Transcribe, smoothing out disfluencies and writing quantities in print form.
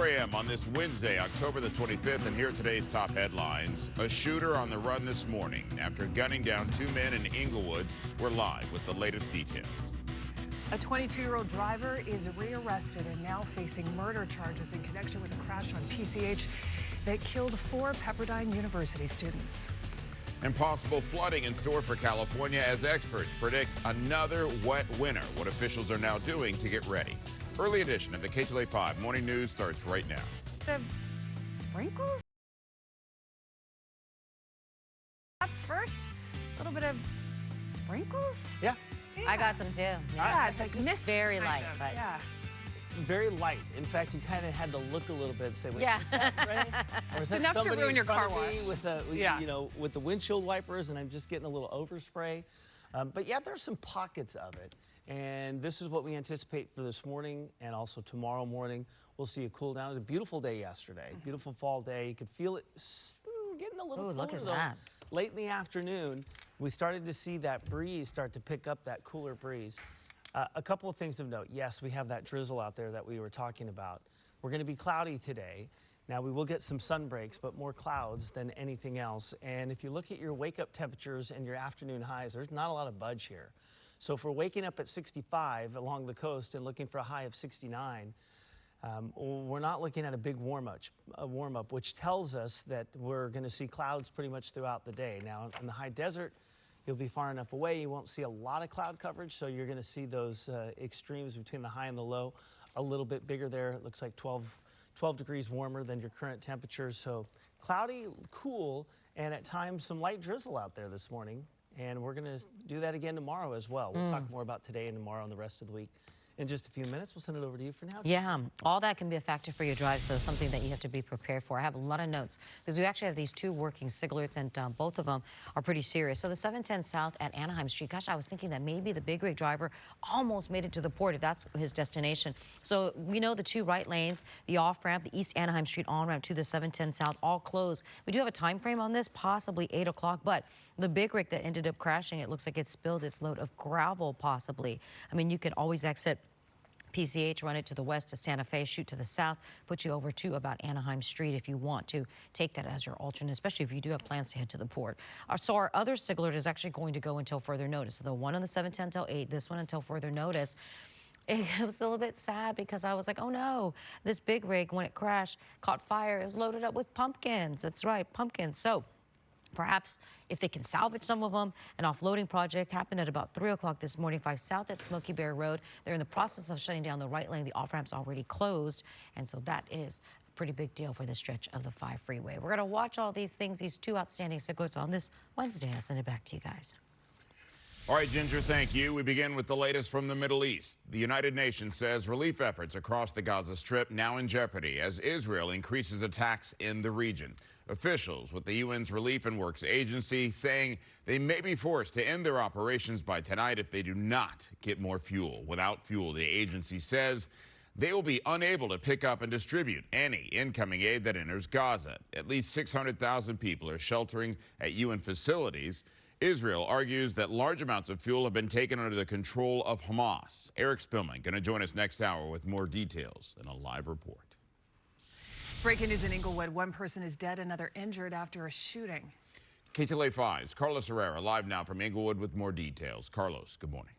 4 a.m. on this Wednesday, October the 25th, and here are today's top headlines. A shooter on the run this morning after gunning down two men in Inglewood. We're live with the latest details. A 22-year-old driver is rearrested and now facing murder charges in connection with a crash on PCH that killed 4 Pepperdine University students. And possible flooding in store for California as experts predict another wet winter. What officials are now doing to get ready. Early edition of the Ktla Dt Morning News starts right now. Sprinkles? Up first, a little bit of sprinkles? Yeah. I got some too. Yeah, it's like mist. Very light, but yeah. Very light. In fact, you kind of had to look a little bit and say, wait, yeah. is that rain? Or is that enough to somebody ruin in your front car of me wash. with the, with the windshield wipers, and I'm just getting a little overspray. But yeah, there's some pockets of it. And this is what we anticipate for this morning and also tomorrow morning. We'll see a cool down. It was a beautiful day yesterday, beautiful fall day. You could feel it getting a little cooler, look at that. Late in the afternoon, we started to see that breeze start to pick up, that cooler breeze. A couple of things of note. Yes, we have that drizzle out there that we were talking about. We're going to be cloudy today. Now, we will get some sun breaks, but more clouds than anything else. And if you look at your wake-up temperatures and your afternoon highs, there's not a lot of budge here. So if we're waking up at 65 along the coast and looking for a high of 69, we're not looking at a big warm-up, which tells us that we're going to see clouds pretty much throughout the day. Now, in the high desert, you'll be far enough away, you won't see a lot of cloud coverage, so you're going to see those extremes between the high and the low a little bit bigger there. It looks like 12 degrees warmer than your current temperatures. So cloudy, cool, and at times some light drizzle out there this morning. And we're going to do that again tomorrow as well. We'll talk more about today and tomorrow and the rest of the week in just a few minutes. We'll send it over to you for now. Yeah, all that can be a factor for your drive, so something that you have to be prepared for. I have a lot of notes because we actually have these 2 working siglets, and both of them are pretty serious. So the 710 South at Anaheim Street, gosh, I was thinking that maybe the big rig driver almost made it to the port if that's his destination. So we know the 2 right lanes, the off-ramp, the East Anaheim Street on-ramp to the 710 South, all closed. We do have a time frame on this, possibly 8 o'clock, but the big rig that ended up crashing, it looks like it spilled its load of gravel, possibly. I mean, you can always exit PCH, run it to the west to Santa Fe, shoot to the south, put you over to about Anaheim Street if you want to take that as your alternate, especially if you do have plans to head to the port. So our other siglet is actually going to go until further notice. So the one on the 710 till 8, this one until further notice. It was a little bit sad because I was like, oh no, this big rig, when it crashed, caught fire, is loaded up with pumpkins. That's right, pumpkins. So perhaps if they can salvage some of them. An offloading project happened at about 3 o'clock this morning, 5 South at Smoky Bear Road. They're in the process of shutting down the right lane. The off-ramp's already closed, and so that is a pretty big deal for the stretch of the 5 freeway. We're going to watch all these things, these 2 outstanding siglets on this Wednesday. I'll send it back to you guys. All right, Ginger, thank you. We begin with the latest from the Middle East. The United Nations says relief efforts across the Gaza Strip now in jeopardy as Israel increases attacks in the region. Officials with the UN's Relief and Works Agency saying they may be forced to end their operations by tonight if they do not get more fuel. Without fuel, the agency says they will be unable to pick up and distribute any incoming aid that enters Gaza. At least 600,000 people are sheltering at UN facilities. Israel argues that large amounts of fuel have been taken under the control of Hamas. Eric Spillman going to join us next hour with more details in a live report. Breaking news in Inglewood. One person is dead, another injured after a shooting. Ktla Dt's Carlos Herrera live now from Inglewood with more details. Carlos, good morning.